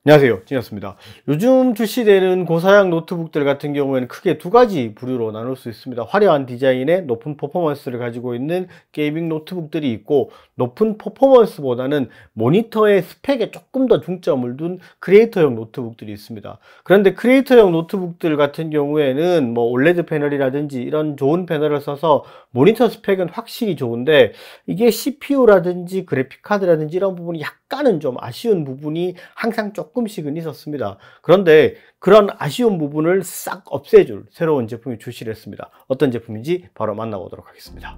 안녕하세요, 진이었습니다. 요즘 출시되는 고사양 노트북들 같은 경우에는 크게 두 가지 부류로 나눌 수 있습니다. 화려한 디자인에 높은 퍼포먼스를 가지고 있는 게이밍 노트북들이 있고, 높은 퍼포먼스보다는 모니터의 스펙에 조금 더 중점을 둔 크리에이터용 노트북들이 있습니다. 그런데 크리에이터용 노트북들 같은 경우에는 뭐 올레드 패널이라든지 이런 좋은 패널을 써서 모니터 스펙은 확실히 좋은데, 이게 CPU라든지 그래픽카드라든지 이런 부분이 약간은 좀 아쉬운 부분이 항상 조금씩은 있었습니다. 그런데 그런 아쉬운 부분을 싹 없애줄 새로운 제품이 출시를 했습니다. 어떤 제품인지 바로 만나보도록 하겠습니다.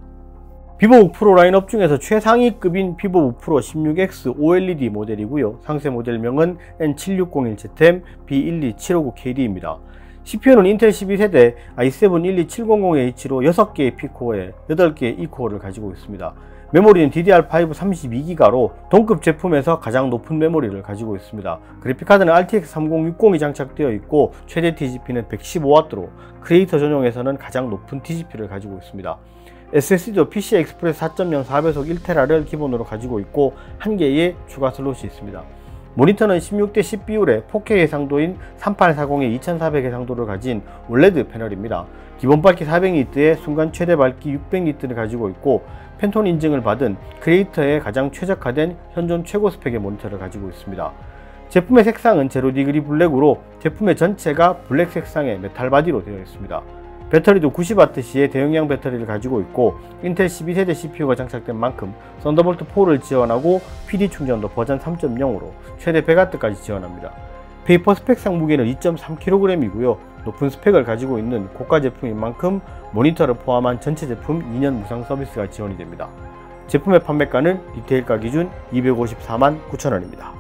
비보북 프로 라인업 중에서 최상위급인 비보북 프로 16X OLED 모델이고요. 상세 모델명은 N7601ZM B12759KD입니다. CPU는 인텔 12세대 i7 12700H로 6개의 P코어에 8개의 E코어를 가지고 있습니다. 메모리는 DDR5 32기가로 동급 제품에서 가장 높은 메모리를 가지고 있습니다. 그래픽카드는 RTX 3060이 장착되어 있고, 최대 TGP는 115W로 크리에이터 전용에서는 가장 높은 TGP를 가지고 있습니다. SSD도 PCI Express 4.0 4배속 1TB를 기본으로 가지고 있고, 1개의 추가 슬롯이 있습니다. 모니터는 16:10 비율의 4K 해상도인 3840의 2400 해상도를 가진 OLED 패널입니다. 기본 밝기 400니트에 순간 최대 밝기 600니트를 가지고 있고, 팬톤 인증을 받은 크리에이터에 가장 최적화된 현존 최고 스펙의 모니터를 가지고 있습니다. 제품의 색상은 제로 디그리 블랙으로 제품의 전체가 블랙 색상의 메탈 바디로 되어 있습니다. 배터리도 90W의 대용량 배터리를 가지고 있고, 인텔 12세대 CPU가 장착된 만큼 썬더볼트 4를 지원하고 PD 충전도 버전 3.0으로 최대 100W까지 지원합니다. 페이퍼 스펙상 무게는 2.3kg이고요. 높은 스펙을 가지고 있는 고가 제품인 만큼 모니터를 포함한 전체 제품 2년 무상 서비스가 지원이 됩니다. 제품의 판매가는 리테일가 기준 254만9천원입니다.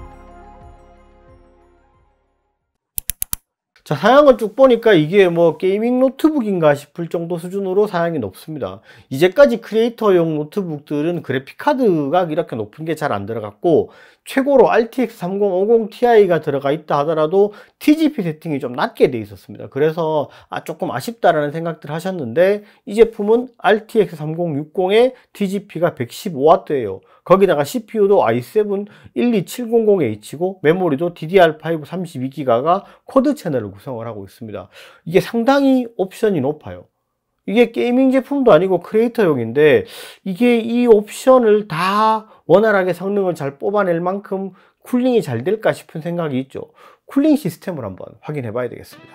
자, 사양을 쭉 보니까 이게 뭐 게이밍 노트북인가 싶을 정도 수준으로 사양이 높습니다. 이제까지 크리에이터용 노트북들은 그래픽카드가 이렇게 높은 게 잘 안 들어갔고, 최고로 RTX 3050 Ti가 들어가 있다 하더라도 TGP 세팅이 좀 낮게 돼 있었습니다. 그래서 조금 아쉽다라는 생각들 하셨는데, 이 제품은 RTX 3060의 TGP가 115W예요. 거기다가 CPU도 i7 12700H고, 메모리도 DDR5 32기가가 쿼드 채널을 구성을 하고 있습니다. 이게 상당히 옵션이 높아요. 이게 게이밍 제품도 아니고 크리에이터용인데, 이게 이 옵션을 다 원활하게 성능을 잘 뽑아낼 만큼 쿨링이 잘 될까 싶은 생각이 있죠. 쿨링 시스템을 한번 확인해 봐야 되겠습니다.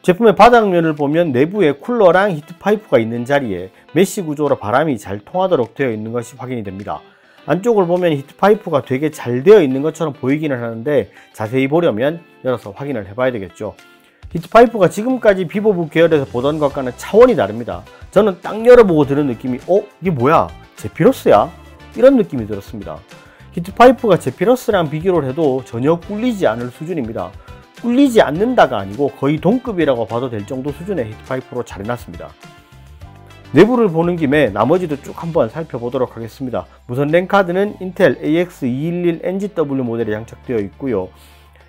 제품의 바닥면을 보면 내부에 쿨러랑 히트파이프가 있는 자리에 메쉬 구조로 바람이 잘 통하도록 되어 있는 것이 확인이 됩니다. 안쪽을 보면 히트파이프가 되게 잘 되어 있는 것처럼 보이기는 하는데, 자세히 보려면 열어서 확인을 해 봐야 되겠죠. 히트파이프가 지금까지 비보북 계열에서 보던 것과는 차원이 다릅니다. 저는 딱 열어보고 들은 느낌이 이게 뭐야? 제피러스야? 이런 느낌이 들었습니다. 히트파이프가 제피러스랑 비교를 해도 전혀 꿀리지 않을 수준입니다. 꿀리지 않는다가 아니고 거의 동급이라고 봐도 될 정도 수준의 히트파이프로 잘 해놨습니다. 내부를 보는 김에 나머지도 쭉 한번 살펴보도록 하겠습니다. 무선 랜카드는 인텔 AX211NGW 모델에 장착되어 있고요.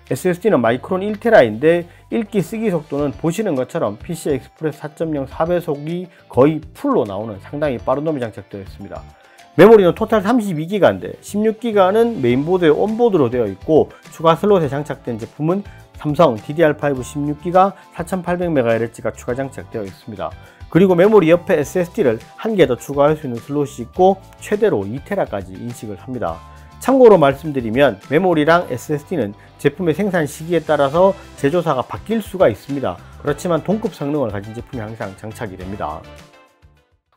SSD는 마이크론 1TB인데 읽기 쓰기 속도는 보시는 것처럼 PCI Express 4.0 4배속이 거의 풀로 나오는 상당히 빠른 놈이 장착되어 있습니다. 메모리는 토탈 32기가인데 16기가는 메인보드에 온보드로 되어 있고, 추가 슬롯에 장착된 제품은 삼성 DDR5 16기가 4800MHz가 추가 장착되어 있습니다. 그리고 메모리 옆에 SSD를 한 개 더 추가할 수 있는 슬롯이 있고, 최대로 2TB까지 인식을 합니다. 참고로 말씀드리면 메모리랑 SSD는 제품의 생산 시기에 따라서 제조사가 바뀔 수가 있습니다. 그렇지만 동급 성능을 가진 제품이 항상 장착이 됩니다.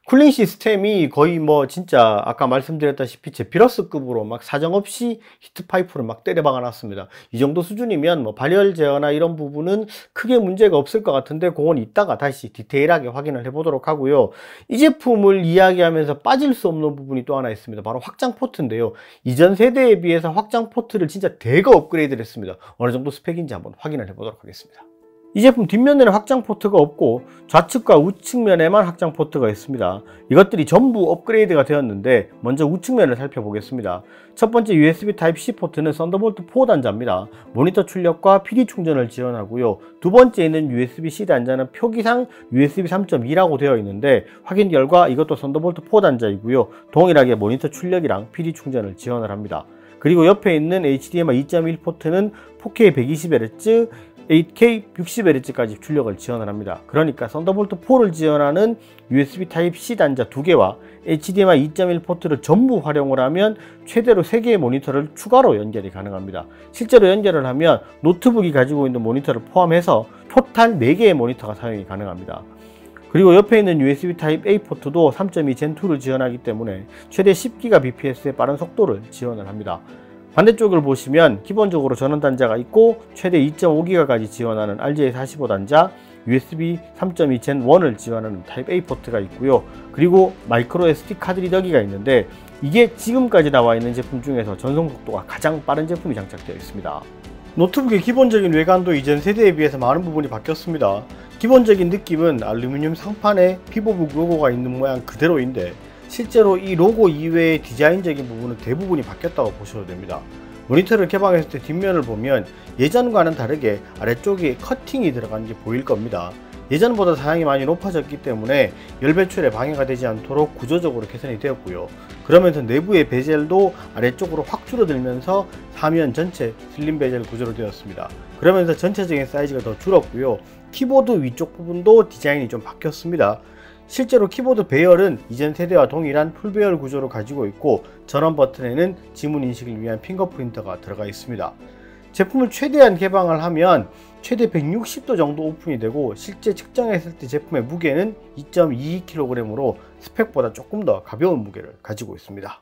쿨링 시스템이 거의 뭐 진짜 아까 말씀드렸다시피 제피러스급으로 막 사정없이 히트파이프를 막 때려 박아 놨습니다. 이 정도 수준이면 뭐 발열 제어나 이런 부분은 크게 문제가 없을 것 같은데, 그건 이따가 다시 디테일하게 확인을 해 보도록 하고요. 이 제품을 이야기하면서 빠질 수 없는 부분이 또 하나 있습니다. 바로 확장 포트인데요. 이전 세대에 비해서 확장 포트를 진짜 대거 업그레이드를 했습니다. 어느 정도 스펙인지 한번 확인을 해 보도록 하겠습니다. 이 제품 뒷면에는 확장 포트가 없고 좌측과 우측면에만 확장 포트가 있습니다. 이것들이 전부 업그레이드가 되었는데, 먼저 우측면을 살펴보겠습니다. 첫 번째 USB Type-C 포트는 썬더볼트 4 단자입니다. 모니터 출력과 PD 충전을 지원하고요. 두 번째 있는 USB-C 단자는 표기상 USB 3.2라고 되어 있는데, 확인 결과 이것도 썬더볼트 4 단자이고요. 동일하게 모니터 출력이랑 PD 충전을 지원을 합니다. 그리고 옆에 있는 HDMI 2.1 포트는 4K 120Hz, 8K 60Hz까지 출력을 지원을 합니다. 그러니까 썬더볼트 4를 지원하는 USB Type-C 단자 2개와 HDMI 2.1 포트를 전부 활용을 하면 최대로 3개의 모니터를 추가로 연결이 가능합니다. 실제로 연결을 하면 노트북이 가지고 있는 모니터를 포함해서 토탈 4개의 모니터가 사용이 가능합니다. 그리고 옆에 있는 USB Type-A 포트도 3.2 Gen2를 지원하기 때문에 최대 10GBps의 빠른 속도를 지원을 합니다. 반대쪽을 보시면 기본적으로 전원 단자가 있고 최대 2.5GB까지 지원하는 RJ45 단자, USB 3.2 Gen1을 지원하는 Type-A 포트가 있고요. 그리고 마이크로 SD 카드 리더기가 있는데 이게 지금까지 나와 있는 제품 중에서 전송 속도가 가장 빠른 제품이 장착되어 있습니다. 노트북의 기본적인 외관도 이전 세대에 비해서 많은 부분이 바뀌었습니다. 기본적인 느낌은 알루미늄 상판에 피보북 로고가 있는 모양 그대로인데 실제로 이 로고 이외의 디자인적인 부분은 대부분이 바뀌었다고 보셔도 됩니다. 모니터를 개방했을 때 뒷면을 보면 예전과는 다르게 아래쪽에 커팅이 들어간 게 보일 겁니다. 예전보다 사양이 많이 높아졌기 때문에 열 배출에 방해가 되지 않도록 구조적으로 개선이 되었고요. 그러면서 내부의 베젤도 아래쪽으로 확 줄어들면서 사면 전체 슬림 베젤 구조로 되었습니다. 그러면서 전체적인 사이즈가 더 줄었고요. 키보드 위쪽 부분도 디자인이 좀 바뀌었습니다. 실제로 키보드 배열은 이전 세대와 동일한 풀배열 구조를 가지고 있고 전원 버튼에는 지문 인식을 위한 핑거프린터가 들어가 있습니다. 제품을 최대한 개방을 하면 최대 160도 정도 오픈이 되고 실제 측정했을 때 제품의 무게는 2.22kg으로 스펙보다 조금 더 가벼운 무게를 가지고 있습니다.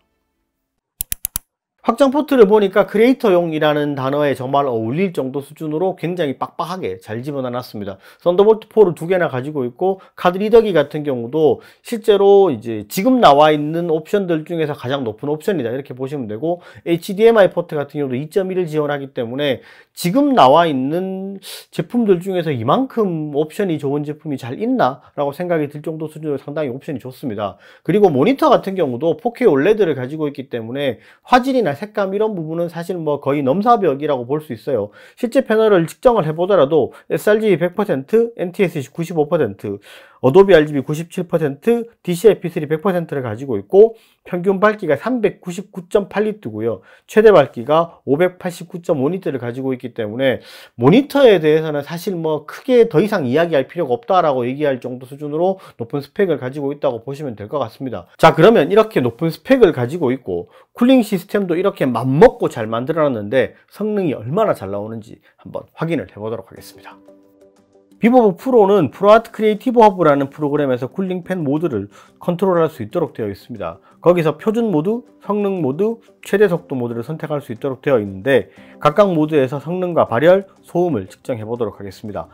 확장 포트를 보니까 크리에이터용이라는 단어에 정말 어울릴 정도 수준으로 굉장히 빡빡하게 잘 집어넣어 놨습니다. 썬더볼트 4를 2개나 가지고 있고 카드 리더기 같은 경우도 실제로 이제 지금 나와 있는 옵션들 중에서 가장 높은 옵션이다 이렇게 보시면 되고 HDMI 포트 같은 경우도 2.1을 지원하기 때문에 지금 나와 있는 제품들 중에서 이만큼 옵션이 좋은 제품이 잘 있나 라고 생각이 들 정도 수준으로 상당히 옵션이 좋습니다. 그리고 모니터 같은 경우도 4K OLED를 가지고 있기 때문에 화질이나 색감 이런 부분은 사실 뭐 거의 넘사벽이라고 볼 수 있어요. 실제 패널을 측정을 해보더라도 sRGB 100%, NTSC 95%, 어도비 RGB 97%, DCI-P3 100%를 가지고 있고 평균 밝기가 399.8니트고요. 최대 밝기가 589.5니트를 가지고 있기 때문에 모니터에 대해서는 사실 뭐 크게 더 이상 이야기할 필요가 없다라고 얘기할 정도 수준으로 높은 스펙을 가지고 있다고 보시면 될 것 같습니다. 자, 그러면 이렇게 높은 스펙을 가지고 있고 쿨링 시스템도 이렇게 맘먹고 잘 만들어놨는데 성능이 얼마나 잘 나오는지 한번 확인을 해보도록 하겠습니다. 비보북 프로는 프로아트 크리에이티브 허브라는 프로그램에서 쿨링 팬 모드를 컨트롤할 수 있도록 되어 있습니다. 거기서 표준 모드, 성능 모드, 최대 속도 모드를 선택할 수 있도록 되어 있는데 각각 모드에서 성능과 발열, 소음을 측정해 보도록 하겠습니다.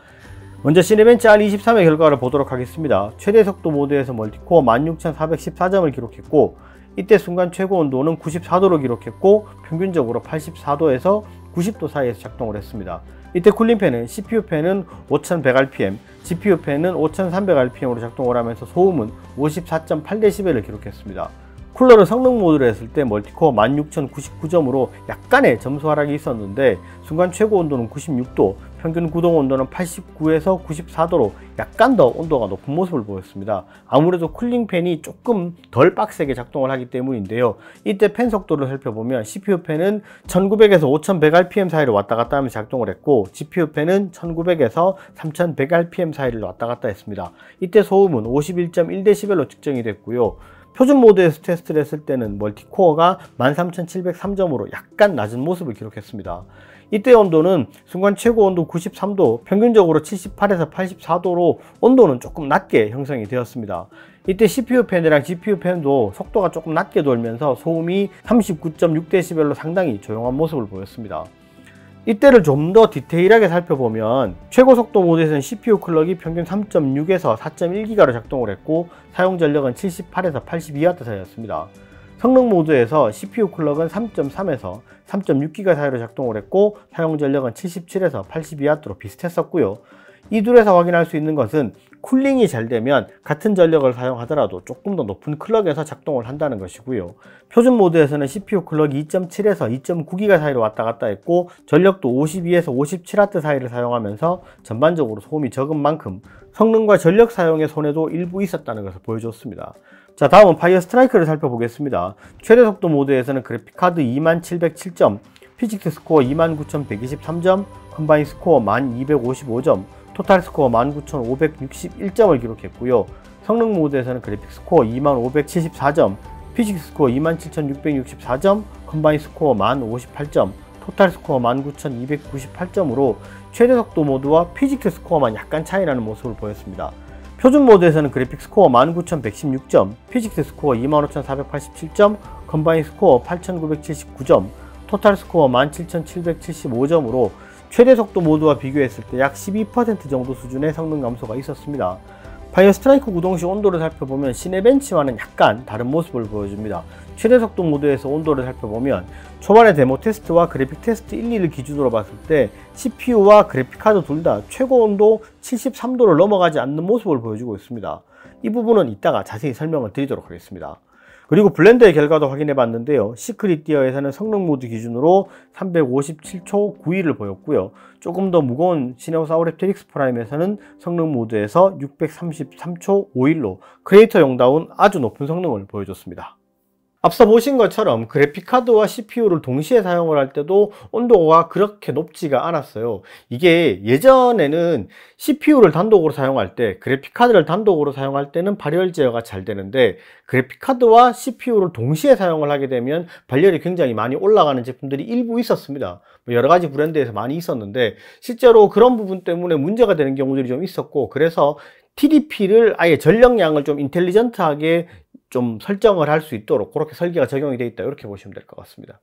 먼저 시네벤치 R23의 결과를 보도록 하겠습니다. 최대 속도 모드에서 멀티코어 16414점을 기록했고 이때 순간 최고 온도는 94도로 기록했고 평균적으로 84도에서 90도 사이에서 작동을 했습니다. 이때 쿨링팬은 CPU팬은 5100rpm, GPU팬은 5300rpm으로 작동을 하면서 소음은 54.8dB를 기록했습니다. 쿨러를 성능 모드로 했을 때 멀티코어 16099점으로 약간의 점수 하락이 있었는데 순간 최고 온도는 96도, 평균 구동 온도는 89에서 94도로 약간 더 온도가 높은 모습을 보였습니다. 아무래도 쿨링팬이 조금 덜 빡세게 작동을 하기 때문인데요. 이때 팬 속도를 살펴보면 CPU팬은 1900에서 5100rpm 사이를 왔다 갔다 하면서 작동을 했고 GPU팬은 1900에서 3100rpm 사이를 왔다 갔다 했습니다. 이때 소음은 51.1dB로 측정이 됐고요. 표준 모드에서 테스트를 했을 때는 멀티코어가 13703점으로 약간 낮은 모습을 기록했습니다. 이때 온도는 순간 최고 온도 93도, 평균적으로 78에서 84도로 온도는 조금 낮게 형성이 되었습니다. 이때 CPU 팬이랑 GPU 팬도 속도가 조금 낮게 돌면서 소음이 39.6dB로 상당히 조용한 모습을 보였습니다. 이때를 좀 더 디테일하게 살펴보면 최고 속도 모드에서는 CPU 클럭이 평균 3.6에서 4.1GHz로 작동을 했고 사용 전력은 78에서 82W 사이였습니다. 성능 모드에서 CPU 클럭은 3.3에서 3.6GHz 사이로 작동을 했고 사용 전력은 77에서 82W로 비슷했었고요. 이 둘에서 확인할 수 있는 것은 쿨링이 잘 되면 같은 전력을 사용하더라도 조금 더 높은 클럭에서 작동을 한다는 것이고요. 표준 모드에서는 CPU 클럭이 2.7에서 2.9GHz 사이로 왔다 갔다 했고 전력도 52에서 57W 사이를 사용하면서 전반적으로 소음이 적은 만큼 성능과 전력 사용의 손해도 일부 있었다는 것을 보여줬습니다. 자, 다음은 파이어 스트라이크를 살펴보겠습니다. 최대 속도 모드에서는 그래픽카드 20707점, 피직스 스코어 29123점, 컴바인 스코어 1255점, 토탈 스코어 19561점을 기록했고요. 성능 모드에서는 그래픽 스코어 20574점, 피직스 스코어 27664점, 컴바인 스코어 1058점, 토탈 스코어 19298점으로 최대 속도 모드와 피직스 스코어만 약간 차이나는 모습을 보였습니다. 표준 모드에서는 그래픽 스코어 19116점, 피직스 스코어 25487점, 컴바인 스코어 8979점, 토탈 스코어 17775점으로 최대 속도 모드와 비교했을 때 약 12% 정도 수준의 성능 감소가 있었습니다. 파이어 스트라이크 구동 시 온도를 살펴보면 시내 벤치와는 약간 다른 모습을 보여줍니다. 최대 속도 모드에서 온도를 살펴보면 초반의 데모 테스트와 그래픽 테스트 1, 2를 기준으로 봤을 때 CPU와 그래픽카드 둘 다 최고 온도 73도를 넘어가지 않는 모습을 보여주고 있습니다. 이 부분은 이따가 자세히 설명을 드리도록 하겠습니다. 그리고 블렌더의 결과도 확인해 봤는데요. 시크릿 디어에서는 성능 모드 기준으로 357초 9위를 보였고요. 조금 더 무거운 시네오사우 랩티릭스 프라임에서는 성능 모드에서 633초 5일로 크리에이터용다운 아주 높은 성능을 보여줬습니다. 앞서 보신 것처럼 그래픽카드와 CPU를 동시에 사용을 할 때도 온도가 그렇게 높지가 않았어요. 이게 예전에는 CPU를 단독으로 사용할 때, 그래픽카드를 단독으로 사용할 때는 발열 제어가 잘 되는데 그래픽카드와 CPU를 동시에 사용을 하게 되면 발열이 굉장히 많이 올라가는 제품들이 일부 있었습니다. 여러 가지 브랜드에서 많이 있었는데 실제로 그런 부분 때문에 문제가 되는 경우들이 좀 있었고, 그래서 TDP를 아예 전력량을 좀 인텔리전트하게 좀 설정을 할 수 있도록 그렇게 설계가 적용이 되어 있다, 이렇게 보시면 될 것 같습니다.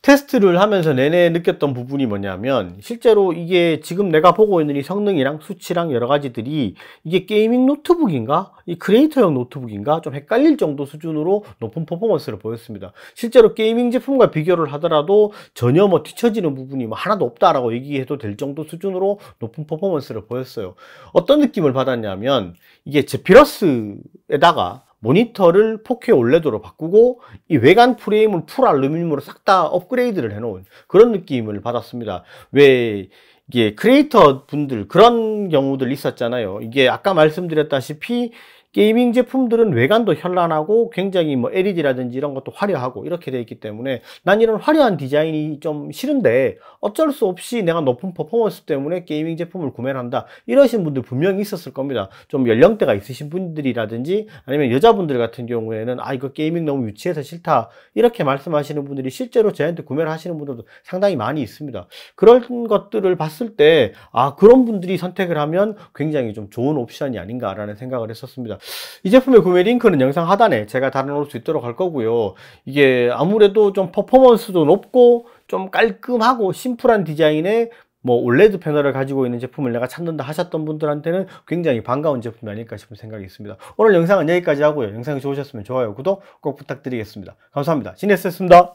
테스트를 하면서 내내 느꼈던 부분이 뭐냐면, 실제로 이게 지금 내가 보고 있는 이 성능이랑 수치랑 여러 가지들이 이게 게이밍 노트북인가? 이 크리에이터용 노트북인가? 좀 헷갈릴 정도 수준으로 높은 퍼포먼스를 보였습니다. 실제로 게이밍 제품과 비교를 하더라도 전혀 뒤처지는 부분이 하나도 없다라고 얘기해도 될 정도 수준으로 높은 퍼포먼스를 보였어요. 어떤 느낌을 받았냐면, 이게 제피러스에다가 모니터를 4K OLED로 바꾸고 이 외관 프레임을 풀 알루미늄으로 싹 다 업그레이드를 해놓은 그런 느낌을 받았습니다. 왜 이게 크리에이터 분들 그런 경우들 있었잖아요. 이게 아까 말씀드렸다시피 게이밍 제품들은 외관도 현란하고 굉장히 LED라든지 이런 것도 화려하고 이렇게 되어 있기 때문에 난 이런 화려한 디자인이 좀 싫은데 어쩔 수 없이 내가 높은 퍼포먼스 때문에 게이밍 제품을 구매를 한다, 이러신 분들 분명히 있었을 겁니다. 좀 연령대가 있으신 분들이라든지 아니면 여자분들 같은 경우에는 이거 게이밍 너무 유치해서 싫다, 이렇게 말씀하시는 분들이 실제로 저한테 구매를 하시는 분들도 상당히 많이 있습니다. 그런 것들을 봤을 때 그런 분들이 선택을 하면 굉장히 좀 좋은 옵션이 아닌가라는 생각을 했었습니다. 이 제품의 구매 링크는 영상 하단에 제가 달아놓을 수 있도록 할 거고요. 이게 아무래도 좀 퍼포먼스도 높고 좀 깔끔하고 심플한 디자인의 OLED 패널을 가지고 있는 제품을 내가 찾는다 하셨던 분들한테는 굉장히 반가운 제품이 아닐까 싶은 생각이 있습니다. 오늘 영상은 여기까지 하고요. 영상이 좋으셨으면 좋아요, 구독 꼭 부탁드리겠습니다. 감사합니다. 지냈습니다.